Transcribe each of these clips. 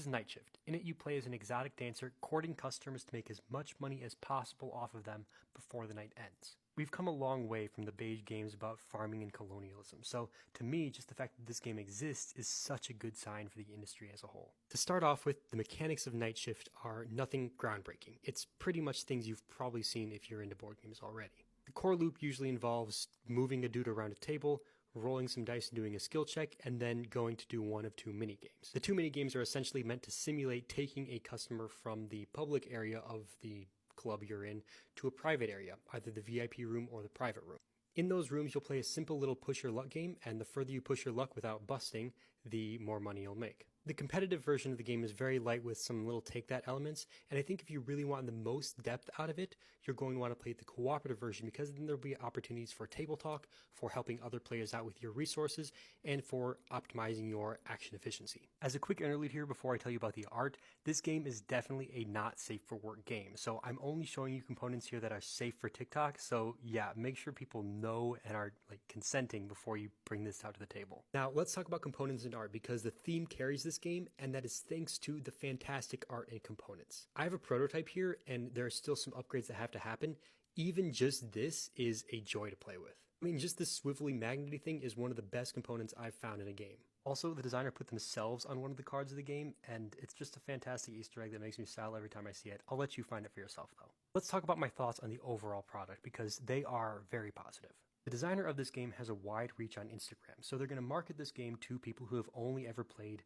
is Nightshift. In it, you play as an exotic dancer, courting customers to make as much money as possible off of them before the night ends. We've come a long way from the beige games about farming and colonialism, so to me, just the fact that this game exists is such a good sign for the industry as a whole. To start off with, the mechanics of Nightshift are nothing groundbreaking. It's pretty much things you've probably seen if you're into board games already. The core loop usually involves moving a dude around a table, rolling some dice and doing a skill check, and then going to do one of two minigames. The two minigames are essentially meant to simulate taking a customer from the public area of the club you're in to a private area, either the VIP room or the private room. In those rooms, you'll play a simple little push your luck game, and the further you push your luck without busting, the more money you'll make. The competitive version of the game is very light with some little take that elements, and I think if you really want the most depth out of it, you're going to want to play the cooperative version, because then there'll be opportunities for table talk, for helping other players out with your resources, and for optimizing your action efficiency. As a quick interlude here before I tell you about the art, this game is definitely a not safe for work game, so I'm only showing you components here that are safe for TikTok, so yeah, make sure people know and are consenting before you bring this out to the table. Now let's talk about components and art, because the theme carries this game, and that is thanks to the fantastic art and components. I have a prototype here, and there are still some upgrades that have to happen. Even just this is a joy to play with. I mean, just this swivelly magnety thing is one of the best components I've found in a game. Also, the designer put themselves on one of the cards of the game, and it's just a fantastic Easter egg that makes me smile every time I see it. I'll let you find it for yourself, though. Let's talk about my thoughts on the overall product, because they are very positive. The designer of this game has a wide reach on Instagram, so they're going to market this game to people who have only ever played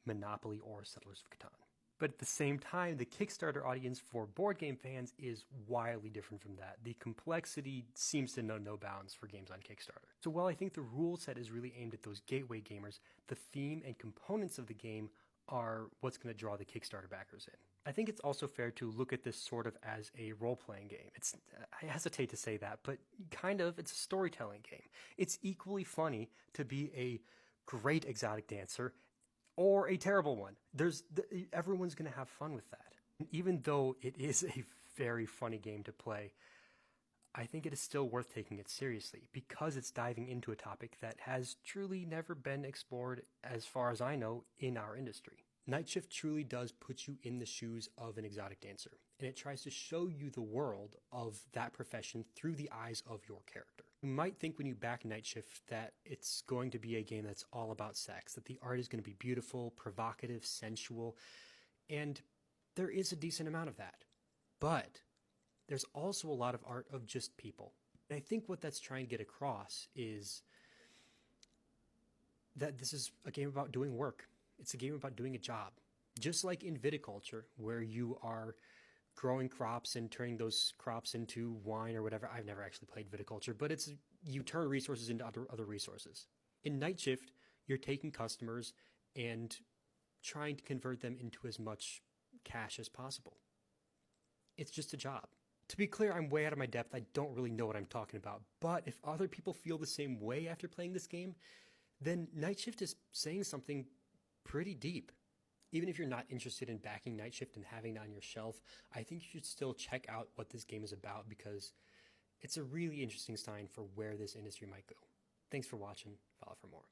Monopoly or Settlers of Catan. But at the same time, the Kickstarter audience for board game fans is wildly different from that. The complexity seems to know no bounds for games on Kickstarter. So while I think the rule set is really aimed at those gateway gamers, the theme and components of the game are what's going to draw the Kickstarter backers in. I think it's also fair to look at this sort of as a role-playing game. I hesitate to say that, but kind of, it's a storytelling game. It's equally funny to be a great exotic dancer or a terrible one. Everyone's going to have fun with that. And even though it is a very funny game to play, I think it is still worth taking it seriously, because it's diving into a topic that has truly never been explored, as far as I know, in our industry. Nightshift truly does put you in the shoes of an exotic dancer, and it tries to show you the world of that profession through the eyes of your character. You might think when you back Nightshift that it's going to be a game that's all about sex, that the art is going to be beautiful, provocative, sensual, and there is a decent amount of that. But there's also a lot of art of just people. And I think what that's trying to get across is that this is a game about doing work. It's a game about doing a job. Just like in viticulture, where you are growing crops and turning those crops into wine or whatever. I've never actually played viticulture, but you turn resources into other resources. In Nightshift, you're taking customers and trying to convert them into as much cash as possible. It's just a job. To be clear, I'm way out of my depth. I don't really know what I'm talking about, but if other people feel the same way after playing this game, then Nightshift is saying something pretty deep. Even if you're not interested in backing Nightshift and having it on your shelf, I think you should still check out what this game is about, because it's a really interesting sign for where this industry might go. Thanks for watching. Follow for more.